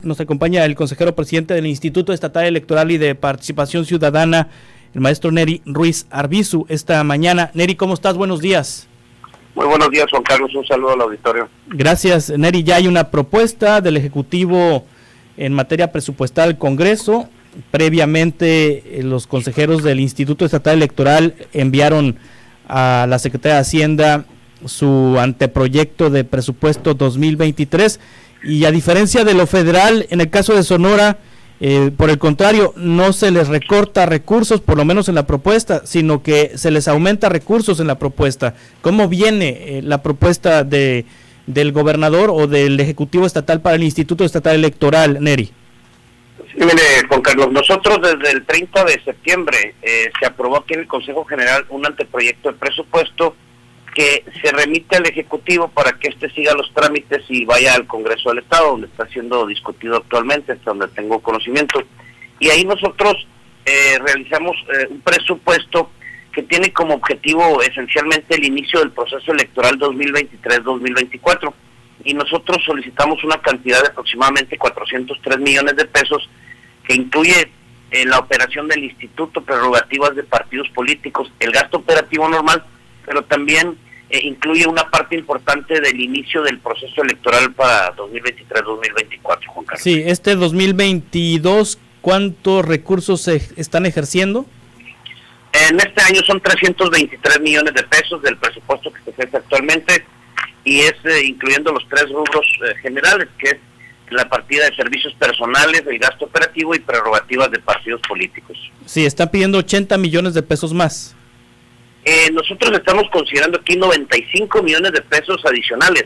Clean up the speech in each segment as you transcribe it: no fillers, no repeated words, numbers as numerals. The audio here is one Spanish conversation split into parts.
Nos acompaña el consejero presidente del Instituto Estatal Electoral y de Participación Ciudadana, el maestro Nery Ruiz Arbizu, esta mañana. Nery, ¿cómo estás? Buenos días. Muy buenos días, Juan Carlos. Un saludo al auditorio. Gracias, Nery. Ya hay una propuesta del Ejecutivo en materia presupuestal al Congreso. Previamente, los consejeros del Instituto Estatal Electoral enviaron a la Secretaría de Hacienda su anteproyecto de presupuesto 2023. Y a diferencia de lo federal, en el caso de Sonora, por el contrario, no se les recorta recursos, por lo menos en la propuesta, sino que se les aumenta recursos en la propuesta. ¿Cómo viene la propuesta del gobernador o del Ejecutivo Estatal para el Instituto Estatal Electoral, Nery? Sí, mire, Juan Carlos, nosotros desde el 30 de septiembre se aprobó aquí en el Consejo General un anteproyecto de presupuesto que se remite al Ejecutivo para que éste siga los trámites y vaya al Congreso del Estado, donde está siendo discutido actualmente, hasta donde tengo conocimiento. Y ahí nosotros realizamos un presupuesto que tiene como objetivo esencialmente el inicio del proceso electoral 2023-2024. Y nosotros solicitamos una cantidad de aproximadamente 403 millones de pesos, que incluye la operación del instituto, prerrogativas de partidos políticos, el gasto operativo normal, pero también incluye una parte importante del inicio del proceso electoral para 2023-2024, Juan Carlos. Sí, este 2022, ¿cuántos recursos se están ejerciendo? En este año son 323 millones de pesos del presupuesto que se ejerce actualmente, y es incluyendo los tres rubros generales, que es la partida de servicios personales, el gasto operativo y prerrogativas de partidos políticos. Sí, están pidiendo 80 millones de pesos más. Nosotros estamos considerando aquí 95 millones de pesos adicionales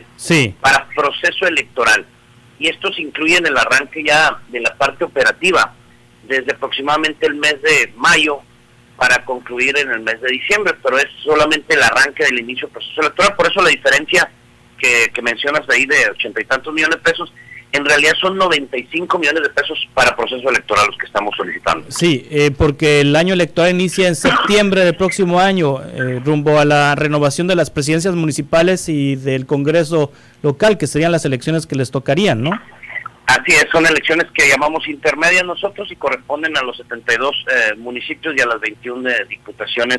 para proceso electoral, y estos incluyen el arranque ya de la parte operativa desde aproximadamente el mes de mayo para concluir en el mes de diciembre, pero es solamente el arranque del inicio del proceso electoral. Por eso la diferencia que mencionas ahí de 80 y tantos millones de pesos, en realidad son 95 millones de pesos para proceso electoral los que estamos solicitando. Sí, porque el año electoral inicia en septiembre del próximo año, rumbo a la renovación de las presidencias municipales y del Congreso local, que serían las elecciones que les tocarían, ¿no? Así es, son elecciones que llamamos intermedias nosotros y corresponden a los 72 municipios y a las 21 diputaciones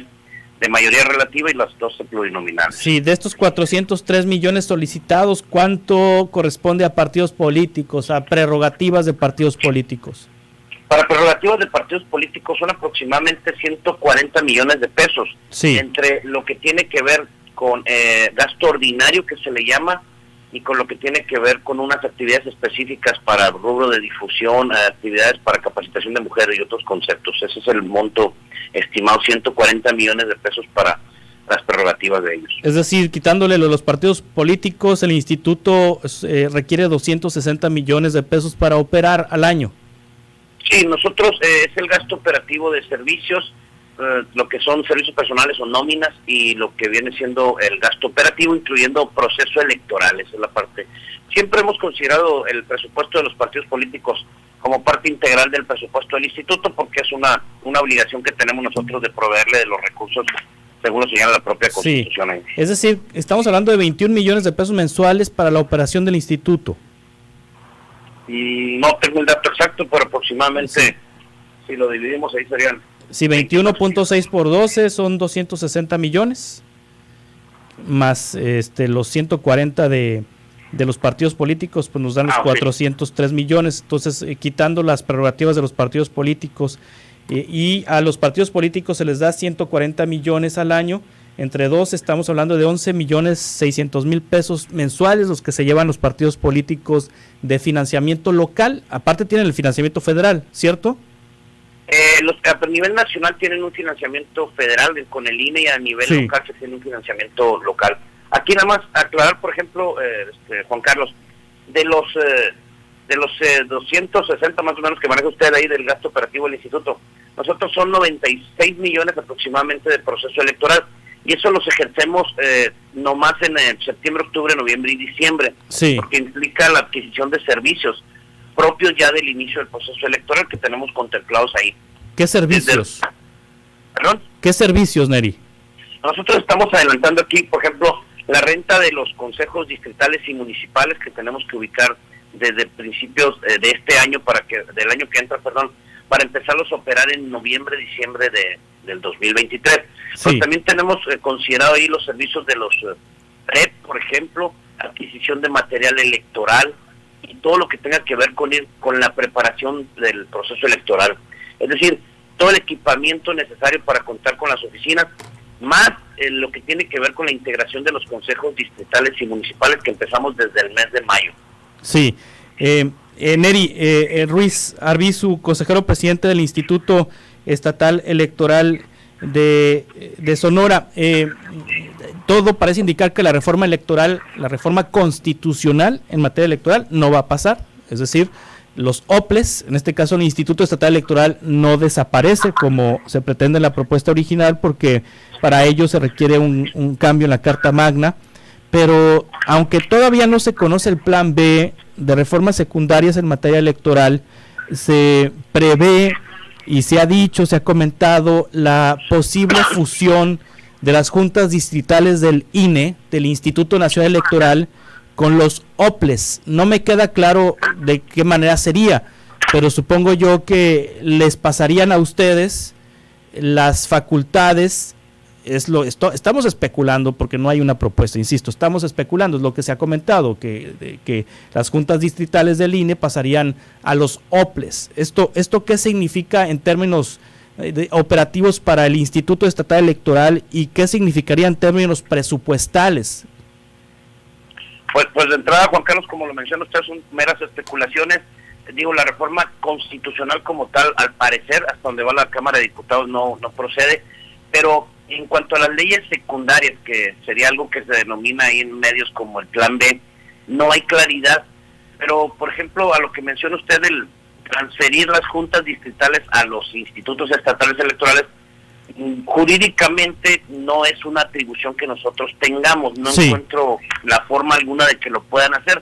de mayoría relativa y las 12 plurinominales. Sí, de estos 403 millones solicitados, ¿cuánto corresponde a partidos políticos, a prerrogativas de partidos políticos? Para prerrogativas de partidos políticos son aproximadamente 140 millones de pesos, entre lo que tiene que ver con gasto ordinario, que se le llama, y con lo que tiene que ver con unas actividades específicas para el rubro de difusión, actividades para capacitación de mujeres y otros conceptos. Ese es el monto estimado, 140 millones de pesos para las prerrogativas de ellos. Es decir, quitándole los partidos políticos, el instituto requiere 260 millones de pesos para operar al año. Sí, nosotros es el gasto operativo de servicios, lo que son servicios personales o nóminas, y lo que viene siendo el gasto operativo, incluyendo proceso electoral. Esa es la parte. Siempre hemos considerado el presupuesto de los partidos políticos como parte integral del presupuesto del instituto, porque es una obligación que tenemos nosotros de proveerle de los recursos, según lo señala la propia Constitución. Sí. Es decir, estamos hablando de 21 millones de pesos mensuales para la operación del instituto. No tengo el dato exacto, pero aproximadamente, si lo dividimos, ahí serían... Sí, 21.6 por 12 son 260 millones, más los 140 de los partidos políticos, pues nos dan los 403 millones. Entonces, quitando las prerrogativas de los partidos políticos, y a los partidos políticos se les da 140 millones al año, entre dos estamos hablando de 11 millones 600 mil pesos mensuales los que se llevan los partidos políticos de financiamiento local. Aparte tienen el financiamiento federal, ¿cierto? A nivel nacional tienen un financiamiento federal con el INE, y a nivel local se tiene un financiamiento local. Aquí nada más aclarar, por ejemplo, Juan Carlos, de los 260 más o menos que maneja usted ahí del gasto operativo del instituto, nosotros son 96 millones aproximadamente de proceso electoral, y eso los ejercemos nomás en septiembre, octubre, noviembre y diciembre, porque implica la adquisición de servicios propios ya del inicio del proceso electoral que tenemos contemplados ahí. ¿Qué servicios? ¿Perdón? ¿Qué servicios, Nery? Nosotros estamos adelantando aquí, por ejemplo, la renta de los consejos distritales y municipales que tenemos que ubicar desde principios de este año, del año que entra, para empezarlos a operar en noviembre, diciembre del 2023. Sí. Pero también tenemos considerado ahí los servicios de los PREP, por ejemplo, adquisición de material electoral y todo lo que tenga que ver con la preparación del proceso electoral. Es decir, todo el equipamiento necesario para contar con las oficinas, más lo que tiene que ver con la integración de los consejos distritales y municipales que empezamos desde el mes de mayo. Sí. Neri Ruiz Arbizu, consejero presidente del Instituto Estatal Electoral de Sonora, todo parece indicar que la reforma electoral, la reforma constitucional en materia electoral no va a pasar, es decir, los OPLES, en este caso el Instituto Estatal Electoral, no desaparece como se pretende en la propuesta original, porque para ello se requiere un cambio en la Carta Magna, pero aunque todavía no se conoce el plan B de reformas secundarias en materia electoral, se prevé y se ha dicho, se ha comentado la posible fusión de las juntas distritales del INE, del Instituto Nacional Electoral, con los OPLES. No me queda claro de qué manera sería, pero supongo yo que les pasarían a ustedes las facultades. Estamos especulando porque no hay una propuesta, insisto, estamos especulando, es lo que se ha comentado, que las juntas distritales del INE pasarían a los OPLES. ¿Esto qué significa en términos operativos para el Instituto Estatal Electoral y qué significaría en términos presupuestales? Pues de entrada, Juan Carlos, como lo menciona usted, son meras especulaciones. Digo, la reforma constitucional como tal, al parecer, hasta donde va la Cámara de Diputados, no procede, pero en cuanto a las leyes secundarias, que sería algo que se denomina ahí en medios como el Plan B, no hay claridad. Pero, por ejemplo, a lo que menciona usted, el transferir las juntas distritales a los institutos estatales electorales, jurídicamente no es una atribución que nosotros tengamos. No encuentro la forma alguna de que lo puedan hacer,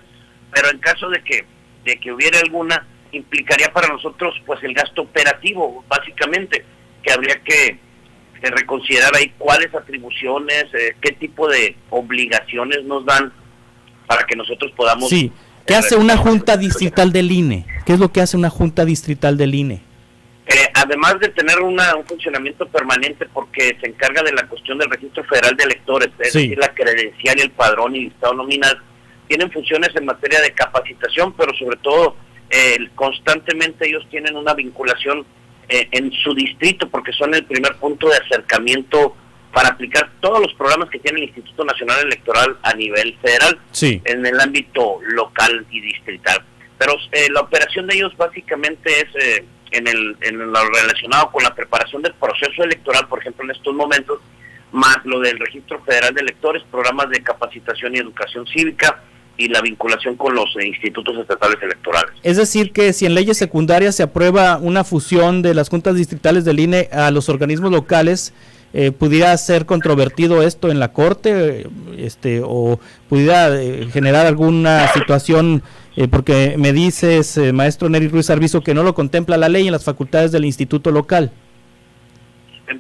pero en caso de que hubiera alguna, implicaría para nosotros pues el gasto operativo, básicamente, que habría que reconsiderar ahí cuáles atribuciones, qué tipo de obligaciones nos dan para que nosotros podamos... Sí, ¿qué hace una junta distrital del INE? ¿Qué es lo que hace una junta distrital del INE? Además de tener un funcionamiento permanente, porque se encarga de la cuestión del registro federal de electores, es decir, la credencial y el padrón y listado nominal, tienen funciones en materia de capacitación, pero sobre todo constantemente ellos tienen una vinculación en su distrito, porque son el primer punto de acercamiento para aplicar todos los programas que tiene el Instituto Nacional Electoral a nivel federal, en el ámbito local y distrital. Pero la operación de ellos básicamente es en lo relacionado con la preparación del proceso electoral, por ejemplo, en estos momentos, más lo del Registro Federal de Electores, programas de capacitación y educación cívica, y la vinculación con los institutos estatales electorales. Es decir, que si en leyes secundarias se aprueba una fusión de las juntas distritales del INE a los organismos locales, ¿pudiera ser controvertido esto en la Corte? ¿O pudiera generar alguna situación? Porque me dices, maestro Neri Ruiz Arbizu, que no lo contempla la ley en las facultades del instituto local.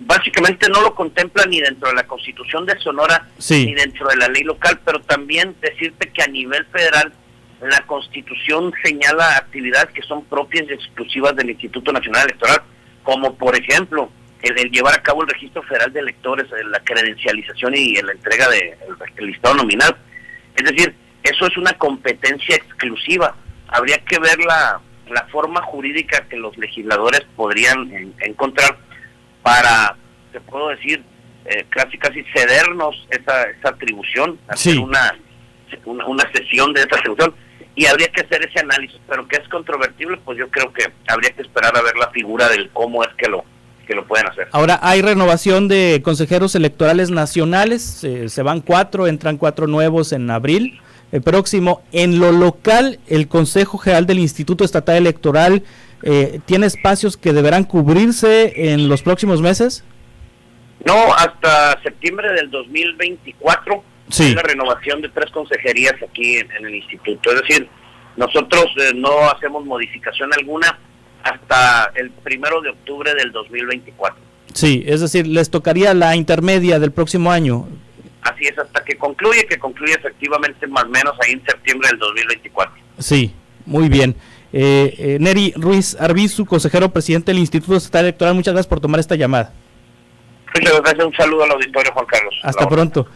Básicamente no lo contempla ni dentro de la Constitución de Sonora, ni dentro de la ley local, pero también decirte que a nivel federal la Constitución señala actividades que son propias y exclusivas del Instituto Nacional Electoral, como por ejemplo el llevar a cabo el registro federal de electores, la credencialización y la entrega del listado nominal. Es decir, eso es una competencia exclusiva. Habría que ver la forma jurídica que los legisladores podrían encontrar para, te puedo decir, casi cedernos esa atribución, hacer una sesión de esa atribución, y habría que hacer ese análisis. Pero que es controvertible, pues yo creo que habría que esperar a ver la figura del cómo es que lo pueden hacer. Ahora, hay renovación de consejeros electorales nacionales, se van 4, entran 4 nuevos en abril. El próximo, en lo local, el Consejo General del Instituto Estatal Electoral ¿tiene espacios que deberán cubrirse en los próximos meses? No, hasta septiembre del 2024 hay la renovación de 3 consejerías aquí en el instituto. Es decir, nosotros no hacemos modificación alguna hasta el 1 de octubre del 2024. Sí, es decir, les tocaría la intermedia del próximo año. Así es, hasta que concluye efectivamente más o menos ahí en septiembre del 2024. Sí, Muy bien. Neri Ruiz Arbizu, consejero presidente del Instituto Estatal Electoral, muchas gracias por tomar esta llamada. Muchas gracias, un saludo al auditorio, Juan Carlos. Hasta pronto.